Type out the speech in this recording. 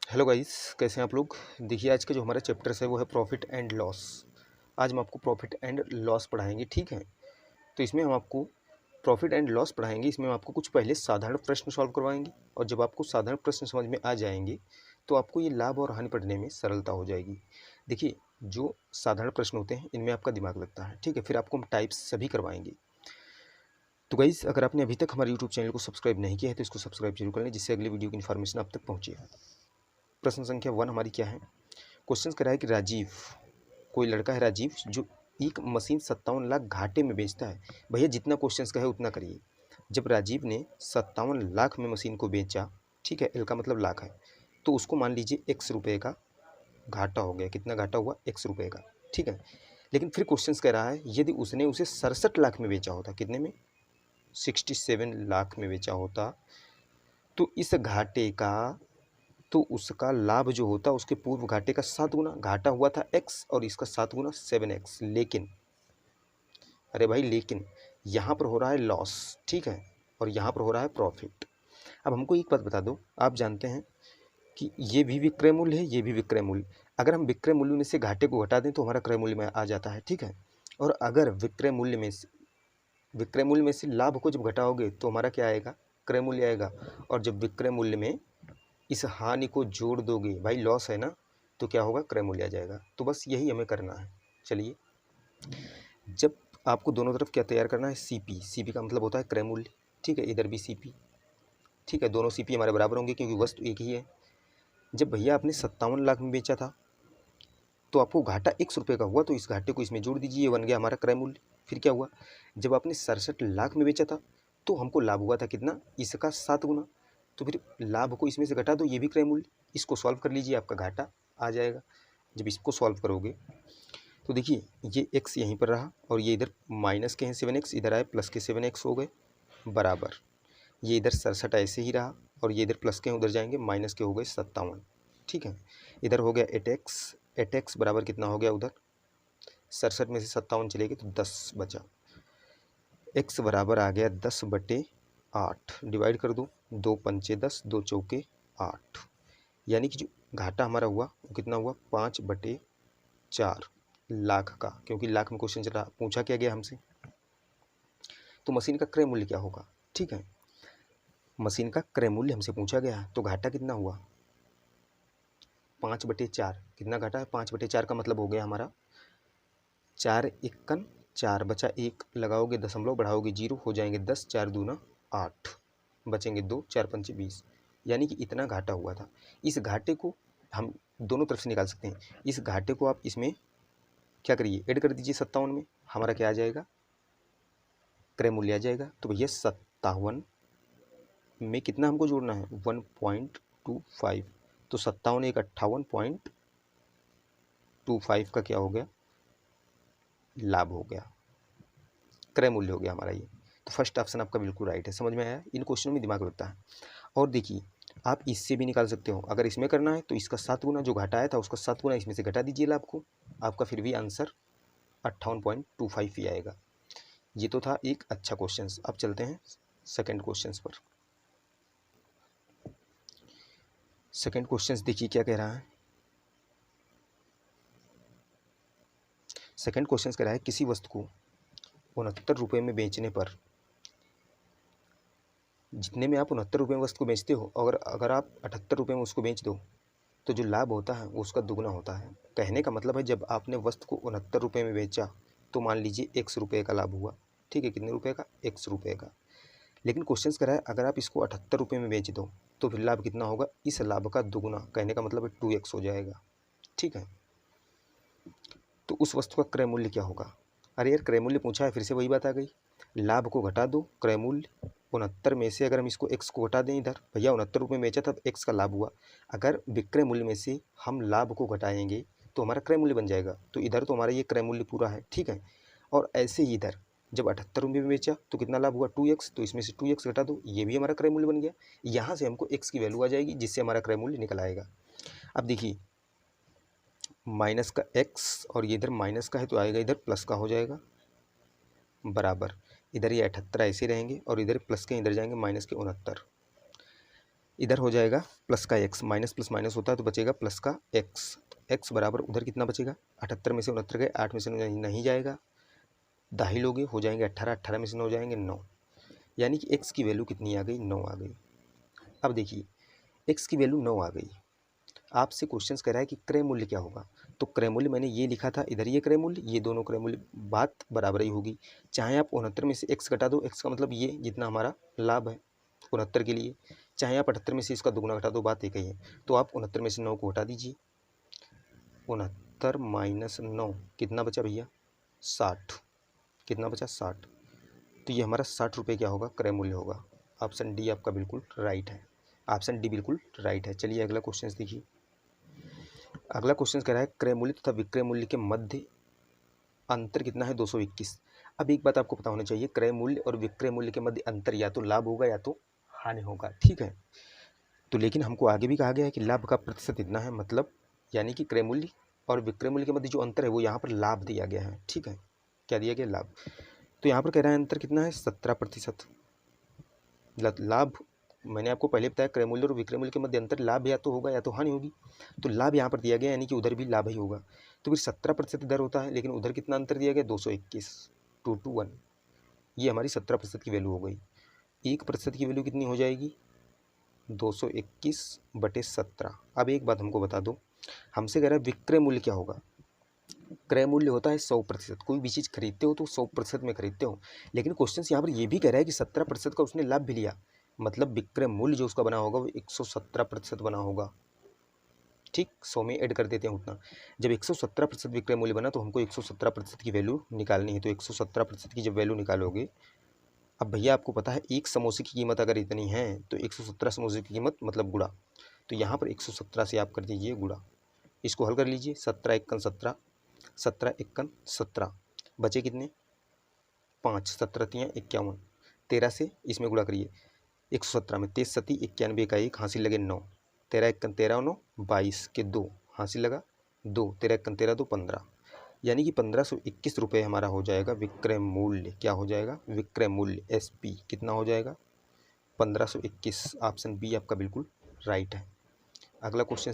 Hello guys, कैसे हैं आप लोग। देखिए, आज का जो हमारा चैप्टर्स है वो है प्रॉफिट एंड लॉस। आज हम आपको प्रॉफिट एंड लॉस पढ़ाएंगे, ठीक है। तो इसमें हम आपको प्रॉफिट एंड लॉस पढ़ाएंगे। इसमें हम आपको कुछ पहले साधारण प्रश्न सॉल्व करवाएंगे, और जब आपको साधारण प्रश्न समझ में आ जाएंगे तो आपको ये लाभ और हानि पढ़ने में सरलता हो जाएगी। देखिए, जो साधारण प्रश्न होते हैं इनमें आपका दिमाग लगता है, ठीक है। फिर आपको हम टाइप्स सभी करवाएंगे। तो गाइस, अगर आपने अभी तक हमारे यूट्यूब चैनल को सब्सक्राइब नहीं किया है तो इसको सब्सक्राइब जरूर कर लें, जिससे अगली वीडियो की इन्फॉर्मेशन आप तक पहुँचे। प्रश्न संख्या 1 हमारी क्या है। क्वेश्चन करा है कि राजीव, कोई लड़का है राजीव, जो एक मशीन 57 लाख घाटे में बेचता है। भैया जितना क्वेश्चन का है उतना करिए। जब राजीव ने 57 लाख में मशीन को बेचा, ठीक है, एल का मतलब लाख है, तो उसको मान लीजिए x रुपये का घाटा हो गया। कितना घाटा हुआ? x रुपये का, ठीक है। लेकिन फिर क्वेश्चन कह रहा है यदि उसने उसे 67 लाख में बेचा होता, कितने में? 67 लाख में बेचा होता, तो इस घाटे का, तो उसका लाभ जो होता उसके पूर्व घाटे का 7 गुना। घाटा हुआ था x और इसका 7 गुना 7x। लेकिन, अरे भाई लेकिन यहाँ पर हो रहा है लॉस, ठीक है, और यहाँ पर हो रहा है प्रॉफिट। अब हमको एक बात बता दो, आप जानते हैं कि ये भी विक्रय मूल्य है, ये भी विक्रय मूल्य। अगर हम विक्रय मूल्य में से घाटे को घटा दें तो हमारा क्रय मूल्य में आ जाता है, ठीक है। और अगर विक्रय मूल्य में से लाभ को जब घटाओगे तो हमारा क्या आएगा? क्रय मूल्य आएगा। और जब विक्रय मूल्य में इस हानि को जोड़ दोगे, भाई लॉस है ना, तो क्या होगा? क्रय मूल्य आ जाएगा। तो बस यही हमें करना है। चलिए, जब आपको दोनों तरफ क्या तैयार करना है? सीपी। सीपी का मतलब होता है क्रय मूल्य, ठीक है। इधर भी सीपी, ठीक है। दोनों सीपी हमारे बराबर होंगे क्योंकि वस्तु एक ही है। जब भैया आपने 57 लाख में बेचा था तो आपको घाटा x रुपये का हुआ, तो इस घाटे को इसमें जोड़ दीजिए, ये बन गया हमारा क्रय मूल्य। फिर क्या हुआ? जब आपने 67 लाख में बेचा था तो हमको लाभ हुआ था कितना? इसका 7 गुना। तो फिर लाभ को इसमें से घटा दो, ये भी क्रय मूल्य। इसको सॉल्व कर लीजिए, आपका घाटा आ जाएगा। जब इसको सॉल्व करोगे तो देखिए, ये x यहीं पर रहा और ये इधर माइनस के हैं 7x, इधर आए प्लस के 7x हो गए बराबर। ये इधर 67 ऐसे ही रहा और ये इधर प्लस के हैं, उधर जाएंगे माइनस के हो गए 57, ठीक है। इधर हो गया 8x, 8x बराबर कितना हो गया? उधर 67 में से 57 चले गए तो 10 बचा। x बराबर आ गया 10/8। डिवाइड कर दो, 2 पंचे 10, 2 चौके 8। यानी कि जो घाटा हमारा हुआ वो कितना हुआ? 5/4 लाख का, क्योंकि लाख में क्वेश्चन चल रहा, पूछा क्या गया हमसे। तो मशीन का क्रय मूल्य क्या होगा? ठीक है, मशीन का क्रय मूल्य हमसे पूछा गया है। तो घाटा कितना हुआ? 5/4। कितना घाटा है? 5/4 का मतलब हो गया हमारा 4 एकन 4, बचा 1, लगाओगे दशमलव, बढ़ाओगे 0, हो जाएंगे 10, 4 दूना 8, बचेंगे 2, 4 पंचे 20। यानी कि इतना घाटा हुआ था। इस घाटे को हम दोनों तरफ से निकाल सकते हैं। इस घाटे को आप इसमें क्या करिए? ऐड कर दीजिए 57 में, हमारा क्या आ जाएगा? क्रय मूल्य आ जाएगा। तो भैया 57 में कितना हमको जोड़ना है? 1.25। तो 57 एक 58.25 का क्या हो गया? लाभ हो गया, क्रय मूल्य हो गया हमारा ये। तो फर्स्ट ऑप्शन आपका बिल्कुल राइट है। समझ में आया? इन क्वेश्चनों में दिमाग लगता है। और देखिए, आप इससे भी निकाल सकते हो। अगर इसमें करना है तो इसका 7 गुना, जो घाटा आया था उसका 7 गुना इसमें से घटा दीजिए लाभ को, आपका फिर भी आंसर 58.25 ही आएगा। ये तो था एक अच्छा क्वेश्चन। अब चलते हैं सेकेंड क्वेश्चन पर। सेकेंड क्वेश्चन देखिए क्या कह रहा है। सेकेंड क्वेश्चन कह रहा है किसी वस्तु को 69 रुपये में बेचने पर, जितने में आप 69 रुपये में वस्तु को बेचते हो, अगर आप 78 रुपये में उसको बेच दो तो जो लाभ होता है वो उसका दुगना होता है। कहने का मतलब है जब आपने वस्तु को 69 रुपये में बेचा तो मान लीजिए x रुपये का लाभ हुआ, ठीक है। कितने रुपये का? x रुपये का। लेकिन क्वेश्चन कह रहा है अगर आप इसको 78 रुपये में बेच दो तो फिर लाभ कितना होगा? इस लाभ का दुगुना। कहने का मतलब है 2x हो जाएगा, ठीक है। तो उस वस्तु का क्रय मूल्य क्या होगा? अरे यार, क्रय मूल्य पूछा है, फिर से वही बात आ गई। लाभ को घटा दो, क्रय मूल्य 69 में से अगर हम इसको x को घटा दें, इधर भैया 69 रुपये में बेचा तब x का लाभ हुआ। अगर विक्रय मूल्य में से हम लाभ को घटाएंगे तो हमारा क्रय मूल्य बन जाएगा। तो इधर तो हमारा ये क्रय मूल्य पूरा है, ठीक है। और ऐसे ही इधर जब 78 रुपये में बेचा तो कितना लाभ हुआ? 2x। तो इसमें से 2x घटा दो, ये भी हमारा क्रय मूल्य बन गया। यहाँ से हमको x की वैल्यू आ जाएगी, जिससे हमारा क्रय मूल्य निकल आएगा। अब देखिए, माइनस का x और ये इधर माइनस का है तो आएगा इधर प्लस का हो जाएगा बराबर। इधर ये 78 ऐसे रहेंगे और इधर प्लस के इधर जाएंगे माइनस के 69। इधर हो जाएगा प्लस का एक्स, माइनस प्लस माइनस होता है तो बचेगा प्लस का एक्स। एक्स बराबर उधर कितना बचेगा, 78 में से 69 गए, 8 में से नहीं जाएगा, दाही लोगे हो जाएंगे 18, 18 में से 9 जाएंगे 9, यानी कि एक्स की वैल्यू कितनी आ गई, 9 आ गई। अब देखिए एक्स की वैल्यू 9 आ गई, आपसे क्वेश्चन कह रहा है कि क्रय मूल्य क्या होगा। तो क्रय मूल्य मैंने ये लिखा था, इधर ये क्रय मूल्य, ये दोनों क्रय मूल्य, बात बराबर ही होगी। चाहे आप 69 में से एक्स घटा दो, एक्स का मतलब ये जितना हमारा लाभ है 69 के लिए, चाहे आप 78 में से इसका दुगुना घटा दो, बात एक ही है। तो आप 69 में से 9 को हटा दीजिए, 69 माइनस 9 कितना बचा भैया, 60, कितना बचा 60। तो ये हमारा 60 रुपये क्या होगा, क्रय मूल्य होगा। ऑप्शन डी आपका बिल्कुल राइट है, ऑप्शन डी बिल्कुल राइट है। चलिए अगला क्वेश्चन देखिए। अगला क्वेश्चन कह रहा है क्रय मूल्य तथा विक्रय मूल्य के मध्य अंतर कितना है, 221। अब एक बात आपको पता होनी चाहिए, क्रय मूल्य और विक्रय मूल्य के मध्य अंतर या तो लाभ होगा या तो हानि होगा, ठीक है। तो लेकिन हमको आगे भी कहा गया है कि लाभ का प्रतिशत इतना है, मतलब यानी कि क्रय मूल्य और विक्रय मूल्य के मध्य जो अंतर है वो यहाँ पर लाभ दिया गया है, ठीक है। क्या दिया गया, लाभ। तो यहाँ पर कह रहा है अंतर कितना है, 17%। लाभ मैंने आपको पहले बताया क्रय मूल्य और विक्रय मूल्य के मध्य अंतर लाभ या तो होगा या तो हानि होगी, तो लाभ यहाँ पर दिया गया यानी कि उधर भी लाभ ही होगा। तो फिर 17% इधर होता है, लेकिन उधर कितना अंतर दिया गया, 221, 221, ये हमारी 17% की वैल्यू हो गई। 1% की वैल्यू कितनी हो जाएगी, 221/17। अब एक बात हमको बता दो, हमसे कह रहा है विक्रय मूल्य क्या होगा। क्रय मूल्य होता है 100%, कोई भी चीज़ खरीदते हो तो 100% में खरीदते हो, लेकिन क्वेश्चन यहाँ पर ये भी कह रहा है कि 17% का उसने लाभ भी लिया, मतलब विक्रय मूल्य जो उसका बना होगा वो 117% बना होगा, ठीक। 100 में ऐड कर देते हैं उतना। जब 117% विक्रय मूल्य बना तो हमको 117% की वैल्यू निकालनी है। तो 117% की जब वैल्यू निकालोगे, अब भैया आपको पता है एक समोसे की कीमत अगर इतनी है तो 117 समोसे की कीमत मतलब गुणा, तो यहाँ पर 117 से आप कर दीजिए गुणा। इसको हल कर लीजिए, 17 एकन 17, 17 एकन 17, बचे कितने 5, 17 तियाँ 51, 13 से इसमें गुणा करिए, 117 में 23 सती 91 का 1 हासिल लगे 9, 13 एकन 13 9 22 के 2 हासिल लगा 2, 13 एकन 13 2 15, यानी कि 1521 रुपये हमारा हो जाएगा विक्रय मूल्य। क्या हो जाएगा, विक्रय मूल्य SP कितना हो जाएगा, 1521। ऑप्शन बी आपका बिल्कुल राइट है। अगला क्वेश्चन